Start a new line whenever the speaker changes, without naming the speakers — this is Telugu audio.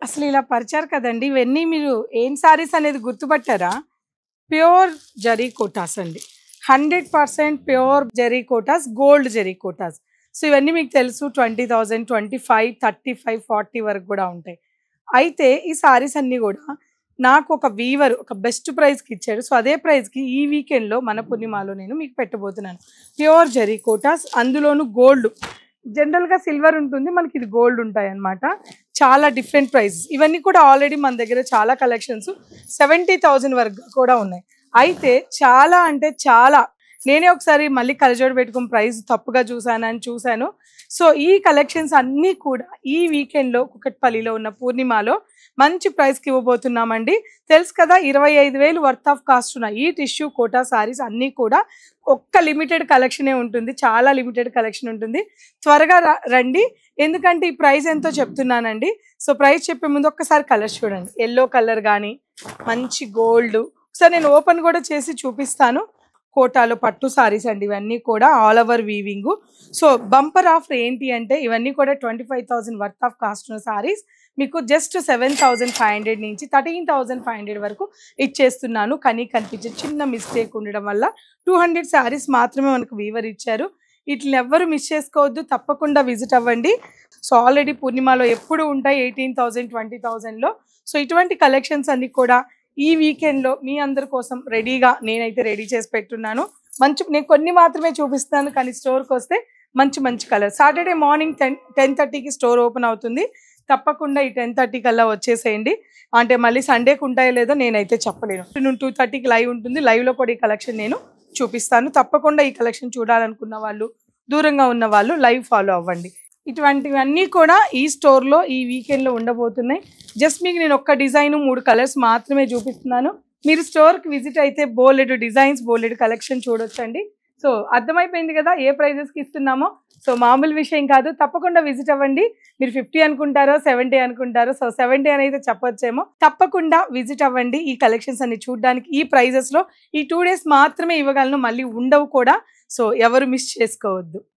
అసలు ఇలా పరిచారు కదండీ! ఇవన్నీ మీరు ఏం శారీస్ అనేది గుర్తుపట్టారా? ప్యూర్ జరీ కోటాస్ అండి. 100% pure zari Kotas, gold zari Kotas. So, ఇవన్నీ మీకు తెలుసు 20,000, 25, 35, 40 వరకు గూడా ఉంటాయి. అయితే ఈ శారీస్ అన్నీ గూడా నాకు ఒక వీవర్ ఒక బెస్ట్ ప్రైస్‌కి ఇచ్చాడు. సో, అదే ప్రైస్‌కి ఈ వీకెండ్‌లో మన పూర్ణిమాలో నేను మీకు పెట్టబోతున్నాను. ప్యూర్ జరీ కోటాస్ అందులోను గోల్డ్. జనరల్‌గా సిల్వర్ ఉంటుంది. మనకి ఇది గోల్డ్ ఉంటాయన్నమాట. చాలా డిఫరెంట్ ప్రైజెస్. ఇవన్నీ కూడా ఆల్రెడీ మన దగ్గర చాలా కలెక్షన్స్ 70,000 వరకు కూడా ఉన్నాయి. అయితే చాలా అంటే చాలా నేనే ఒకసారి మళ్ళీ కళ్ళజోడు పెట్టుకొని ప్రైస్ తప్పుగా చూసాను. సో, ఈ కలెక్షన్స్ అన్నీ కూడా ఈ వీకెండ్‌లో కుకట్పల్లిలో ఉన్న పూర్ణిమాలో మంచి ప్రైస్‌కి ఇవ్వబోతున్నామండి. తెలుసు కదా 25,000 వర్త్ ఆఫ్ కాస్ట్ ఉన్న ఈ టిష్యూ కోటా సారీస్ అన్నీ కూడా ఒక్క లిమిటెడ్ కలెక్షనే ఉంటుంది. చాలా లిమిటెడ్ కలెక్షన్ ఉంటుంది. త్వరగా రండి. ఎందుకంటే ఈ ప్రైస్ ఎంతో చెప్తున్నానండి. సో, ప్రైస్ చెప్పే ముందు ఒక్కసారి కలర్స్ చూడండి. యెల్లో కలర్ గానీ, మంచి గోల్డ్. ఒకసారి నేను ఓపెన్ కూడా చేసి చూపిస్తాను. కోటాలో పట్టు సారీస్ అండి ఇవన్నీ కూడా all over వీవింగు. So, bumper offer ఏంటి అంటే ఇవన్నీ కూడా 25,000 వర్త్ ఆఫ్ కాస్ట్ ఉన్న సారీస్ మీకు జస్ట్ 7,500 నుంచి 13,500 వరకు ఇచ్చేస్తున్నాను. కానీ కనిపించే చిన్న మిస్టేక్ ఉండడం వల్ల 200 సారీస్ మాత్రమే మనకు వీవర్ ఇచ్చారు. వీటిని ఎవ్వరు మిస్ చేసుకోవద్దు. తప్పకుండా విజిట్ అవ్వండి. సో, ఆల్రెడీ పూర్ణిమాలో ఎప్పుడు ఉంటాయి 18,000, 20,000లో. సో, ఇటువంటి కలెక్షన్స్ అన్ని కూడా ఈ వీకెండ్‌లో మీ అందరి కోసం రెడీగా నేనైతే రెడీ చేసి పెట్టున్నాను. నేను కొన్ని మాత్రమే చూపిస్తాను. కానీ స్టోర్‌కొస్తే మంచి మంచి కలర్స్. సాటర్డే మార్నింగ్ 10:30కి స్టోర్ ఓపెన్ అవుతుంది. తప్పకుండా ఈ 10:30 కల్లా వచ్చేసేయండి. అంటే మళ్ళీ సండేకి ఉంటాయో లేదో నేనైతే చెప్పలేను. 2:30కి లైవ్ ఉంటుంది. లైవ్‌లో కూడా ఈ కలెక్షన్ నేను చూపిస్తాను. తప్పకుండా ఈ కలెక్షన్ చూడాలనుకున్న వాళ్ళు, దూరంగా ఉన్న వాళ్ళు లైవ్ ఫాలో అవ్వండి. ఇటువంటివన్నీ కూడా ఈ స్టోర్‌లో ఈ వీకెండ్‌లో ఉండబోతున్నాయి. జస్ట్ మీకు నేను ఒక్క డిజైన్ 3 కలర్స్ మాత్రమే చూపిస్తున్నాను. మీరు స్టోర్‌కి విజిట్ అయితే బోలెడు డిజైన్స్, బోలెడు కలెక్షన్ చూడొచ్చండి. సో, అర్థమైపోయింది కదా ఏ ప్రైజెస్‌కి ఇస్తున్నామో. సో, మామూలు విషయం కాదు. తప్పకుండా విజిట్ అవ్వండి. మీరు 50 అనుకుంటారో, 70 అనుకుంటారో. సో, 70 అని అయితే చెప్పొచ్చేమో. తప్పకుండా విజిట్ అవ్వండి. ఈ కలెక్షన్స్ అన్ని చూడడానికి ఈ ప్రైజెస్‌లో ఈ 2 డేస్ మాత్రమే ఇవ్వగలను. మళ్ళీ ఉండవు కూడా. సో, ఎవరు మిస్ చేసుకోవద్దు.